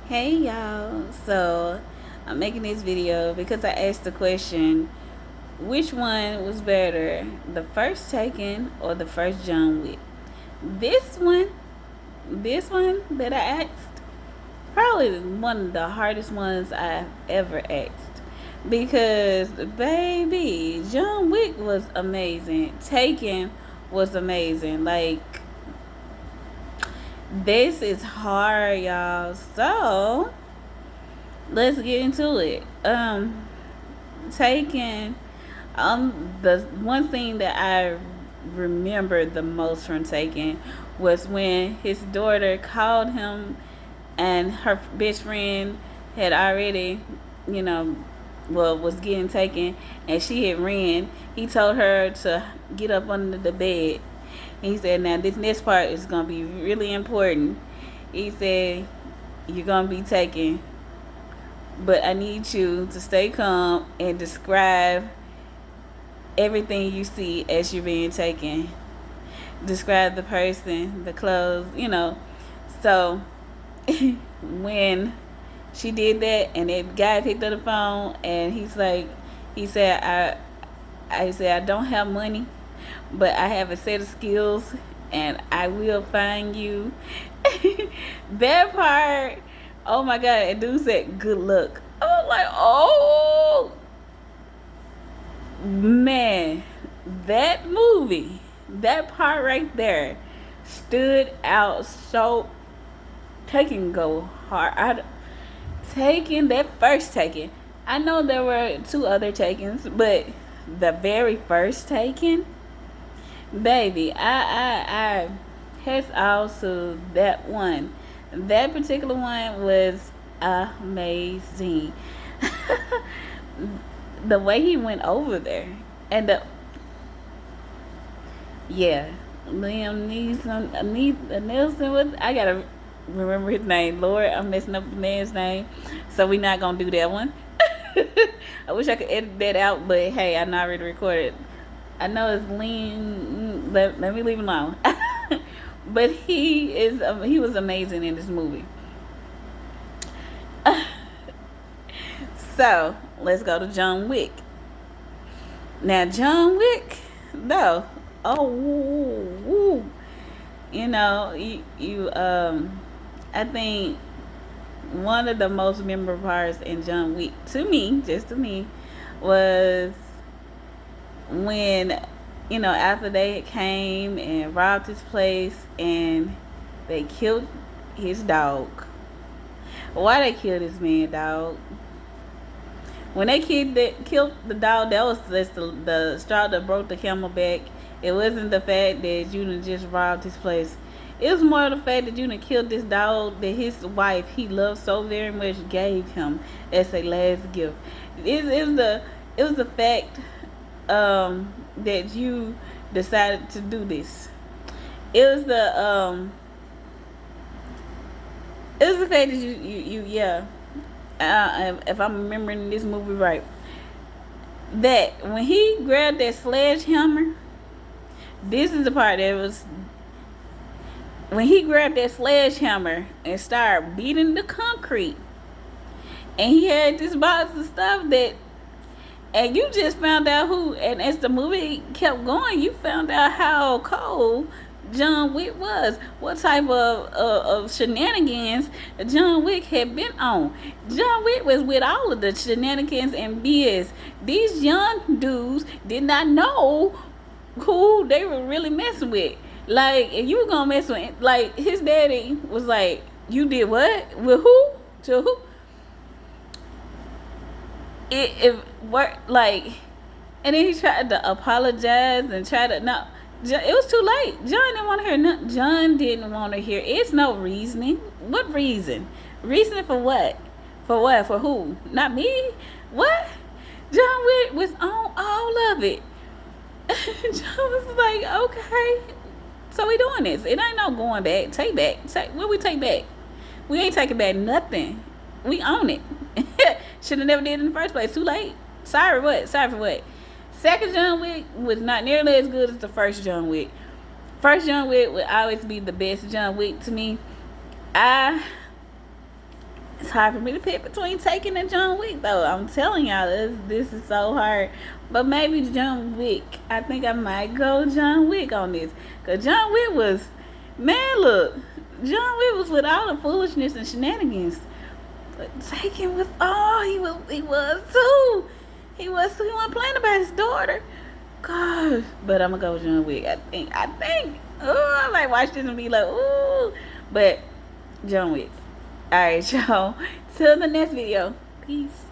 Hey y'all, so I'm making this video because I asked the question, which one was better, the first Taken or the first John Wick? This one, this one that I asked, probably one of the hardest ones I've ever asked. Because, baby, John Wick was amazing. Taken was amazing. Like, this is hard, y'all. So, let's get into it. Taking the one thing that I remember the most from Taking was when his daughter called him and her best friend had already, you know, well, was getting taken and she had ran. He told her to get up under the bed. He said, now this next part is going to be really important. He said, you're going to be taken, but I need you to stay calm and describe everything you see as you're being taken. Describe the person, the clothes, you know. So when she did that and that guy picked up the phone and he said, I said, I don't have money, but I have a set of skills and I will find you. That part, oh my God, and dude said, good luck. I was like, oh man, that movie, that part right there stood out so. Taking go hard. Taking that first Taking. I know there were two other Takens, but the very first Taken, baby, I hats off to that one. That particular one was amazing. The way he went over there, and yeah, Liam Nelson was. I gotta remember his name. Lord, I'm messing up the man's name, so we're not gonna do that one. I wish I could edit that out, but hey, I know I already recorded. I know it's lean. Let me leave him alone. But he was amazing in this movie. So let's go to John Wick. Now John Wick, no, oh, woo, woo. You know, I think one of the most memorable parts in John Wick, to me, just to me, was when, after they came and robbed his place and they killed his dog. Why they killed this man, dog? When they killed the dog, that was just the straw that broke the camel back. It wasn't the fact that you done just robbed his place. It was more the fact that you done killed this dog that his wife he loved so very much gave him as a last gift. It was the fact that you decided to do this. It was the fact that you yeah. If I'm remembering this movie right, that when he grabbed that sledgehammer, this is the part that was when he grabbed that sledgehammer and started beating the concrete, and he had this box of stuff that, and you just found out who, and as the movie kept going, you found out how cold John Wick was, what type of shenanigans John Wick had been on. John Wick was with all of the shenanigans and BS. These young dudes did not know who they were really messing with. Like, if you were gonna mess with, like, his daddy was like, you did what? With who? To who? It worked, like, and then he tried to apologize and try to, no, it was too late. John didn't want to hear nothing. John didn't want to hear. It's no reasoning. What reason? Reasoning for what? For what? For who? Not me? What? John Wick was on all of it. John was like, okay, so we doing this. It ain't no going back. Take back. What we take back? We ain't taking back nothing. We own it. Should have never did it in the first place. Too late. Sorry what? Sorry for what? Second John Wick was not nearly as good as the first John Wick. First John Wick would always be the best John Wick to me. I hard for me to pick between Taken and John Wick, though. I'm telling y'all, this is so hard. But maybe John Wick. I think I might go John Wick on this. Because John Wick was, man, look, John Wick was with all the foolishness and shenanigans. But Taken was, he was too. He wasn't playing about his daughter. Gosh. But I'm going to go with John Wick. I think. Oh, I might watch this and be like, ooh. But John Wick. Alright, y'all. Till the next video. Peace.